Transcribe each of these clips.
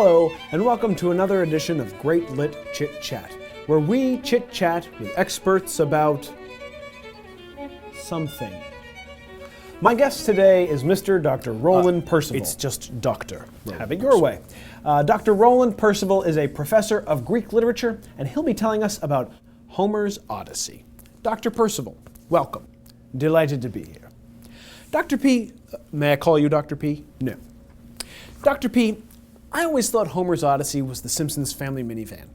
Hello, and welcome to another edition of Great Lit Chit Chat, where we chit-chat with experts about something. My guest today is Mr. Dr. Roland Percival. It's just Doctor. Have it your way. Dr. Roland Percival is a professor of Greek literature, and he'll be telling us about Homer's Odyssey. Dr. Percival, welcome. Delighted to be here. Dr. P, may I call you Dr. P? No. Dr. P, I always thought Homer's Odyssey was the Simpsons family minivan.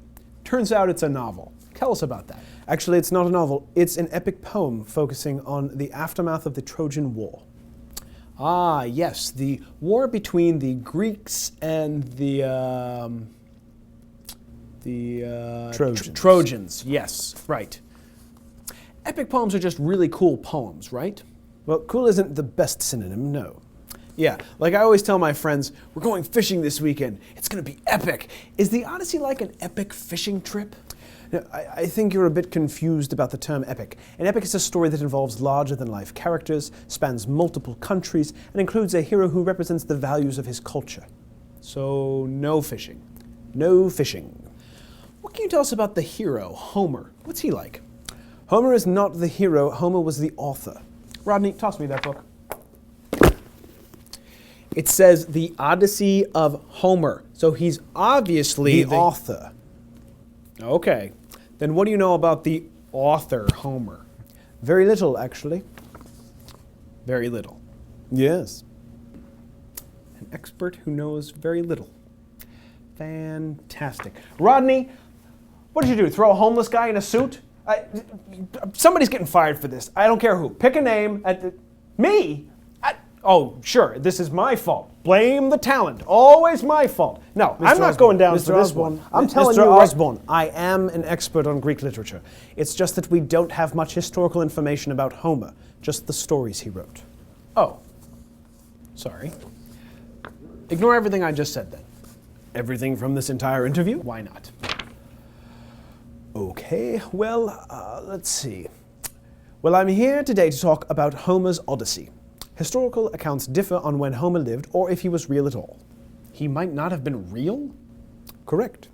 Turns out it's a novel. Tell us about that. Actually, it's not a novel. It's an epic poem focusing on the aftermath of the Trojan War. Ah, yes, the war between the Greeks and the Trojans. Trojans, yes, right. Epic poems are just really cool poems, right? Well, cool isn't the best synonym, no. Yeah, like I always tell my friends, we're going fishing this weekend. It's going to be epic. Is the Odyssey like an epic fishing trip? No, I think you're a bit confused about the term epic. An epic is a story that involves larger-than-life characters, spans multiple countries, and includes a hero who represents the values of his culture. So, no fishing. No fishing. What can you tell us about the hero, Homer? What's he like? Homer is not the hero. Homer was the author. Rodney, toss me that book. It says the Odyssey of Homer. So he's obviously the author. Okay. Then what do you know about the author, Homer? Very little, actually. Very little. Yes. An expert who knows very little. Fantastic. Rodney, what did you do? Throw a homeless guy in a suit? Somebody's getting fired for this. I don't care who. Pick a name. Me? Oh, sure, this is my fault. Blame the talent. Always my fault. No, I'm not going down for this one. I'm telling you. Mr. Osborne, I am an expert on Greek literature. It's just that we don't have much historical information about Homer, just the stories he wrote. Oh, sorry. Ignore everything I just said then. Everything from this entire interview? Why not? Okay, well, let's see. Well, I'm here today to talk about Homer's Odyssey. Historical accounts differ on when Homer lived or if he was real at all. He might not have been real? Correct.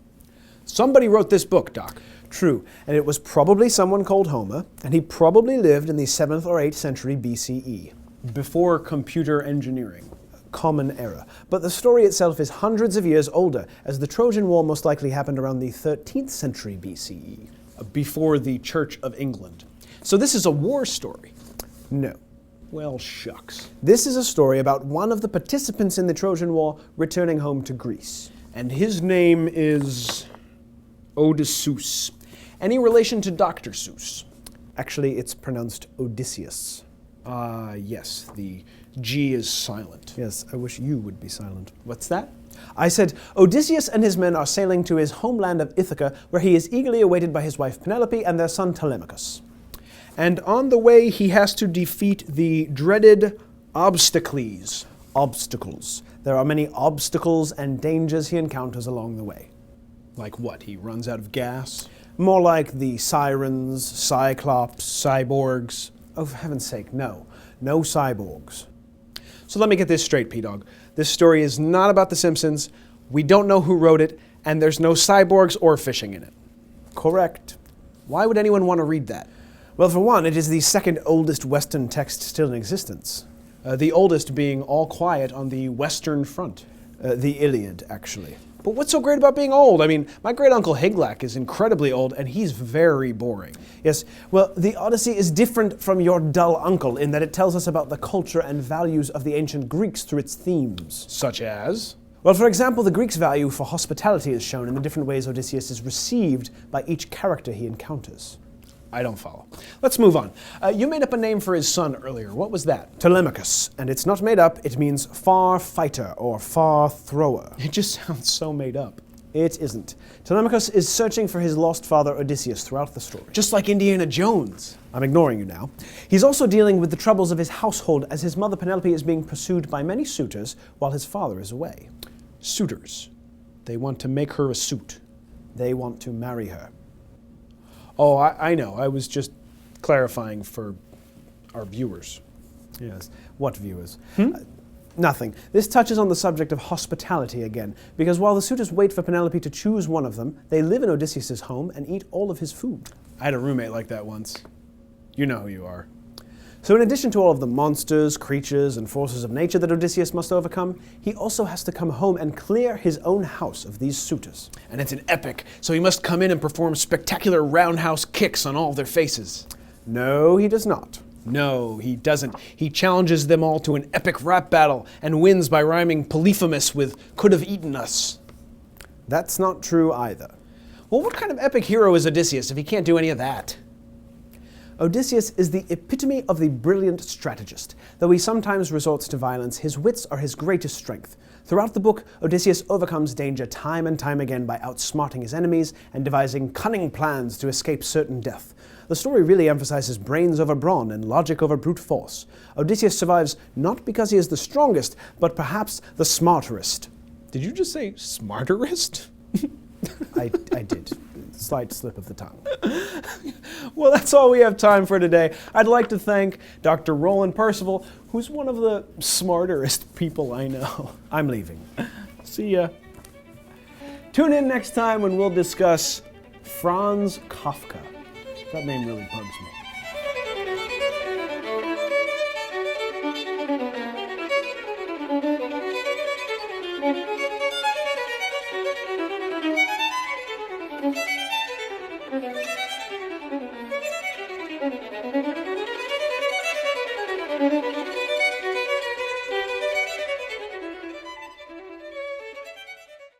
Somebody wrote this book, Doc. True, and it was probably someone called Homer, and he probably lived in the 7th or 8th century BCE. Before computer engineering. Common era. But the story itself is hundreds of years older, as the Trojan War most likely happened around the 13th century BCE. Before the Church of England. So this is a war story? No. Well, shucks. This is a story about one of the participants in the Trojan War returning home to Greece. And his name is Odysseus. Any relation to Dr. Seuss? Actually, it's pronounced Odysseus. Yes, the G is silent. Yes, I wish you would be silent. What's that? I said, Odysseus and his men are sailing to his homeland of Ithaca, where he is eagerly awaited by his wife Penelope and their son Telemachus. And on the way, he has to defeat the dreaded Obstacles. Obstacles. There are many obstacles and dangers he encounters along the way. Like what? He runs out of gas? More like the sirens, cyclops, cyborgs. Oh, for heaven's sake, no. No cyborgs. So let me get this straight, P-Dog. This story is not about The Simpsons, we don't know who wrote it, and there's no cyborgs or fishing in it. Correct. Why would anyone want to read that? Well, for one, it is the second oldest Western text still in existence. The oldest being All Quiet on the Western Front. The Iliad, actually. But what's so great about being old? I mean, my great-uncle Higlac is incredibly old, and he's very boring. Yes, well, the Odyssey is different from your dull uncle in that it tells us about the culture and values of the ancient Greeks through its themes. Such as? Well, for example, the Greeks' value for hospitality is shown in the different ways Odysseus is received by each character he encounters. I don't follow. Let's move on. You made up a name for his son earlier. What was that? Telemachus. And it's not made up, it means far fighter or far thrower. It just sounds so made up. It isn't. Telemachus is searching for his lost father Odysseus throughout the story. Just like Indiana Jones. I'm ignoring you now. He's also dealing with the troubles of his household as his mother Penelope is being pursued by many suitors while his father is away. Suitors. They want to make her a suit. They want to marry her. Oh, I know. I was just clarifying for our viewers. Yes. What viewers? Nothing. This touches on the subject of hospitality again, because while the suitors wait for Penelope to choose one of them, they live in Odysseus' home and eat all of his food. I had a roommate like that once. You know who you are. So in addition to all of the monsters, creatures, and forces of nature that Odysseus must overcome, he also has to come home and clear his own house of these suitors. And it's an epic, so he must come in and perform spectacular roundhouse kicks on all of their faces. No, he does not. No, he doesn't. He challenges them all to an epic rap battle and wins by rhyming Polyphemus with could have eaten us. That's not true either. Well, what kind of epic hero is Odysseus if he can't do any of that? Odysseus is the epitome of the brilliant strategist. Though he sometimes resorts to violence, his wits are his greatest strength. Throughout the book, Odysseus overcomes danger time and time again by outsmarting his enemies and devising cunning plans to escape certain death. The story really emphasizes brains over brawn and logic over brute force. Odysseus survives not because he is the strongest, but perhaps the smarterest. Did you just say smarterest? I did. Slight slip of the tongue. Well, that's all we have time for today. I'd like to thank Dr. Roland Percival, who's one of the smarterest people I know. I'm leaving. See ya. Tune in next time when we'll discuss Franz Kafka. That name really bugs me.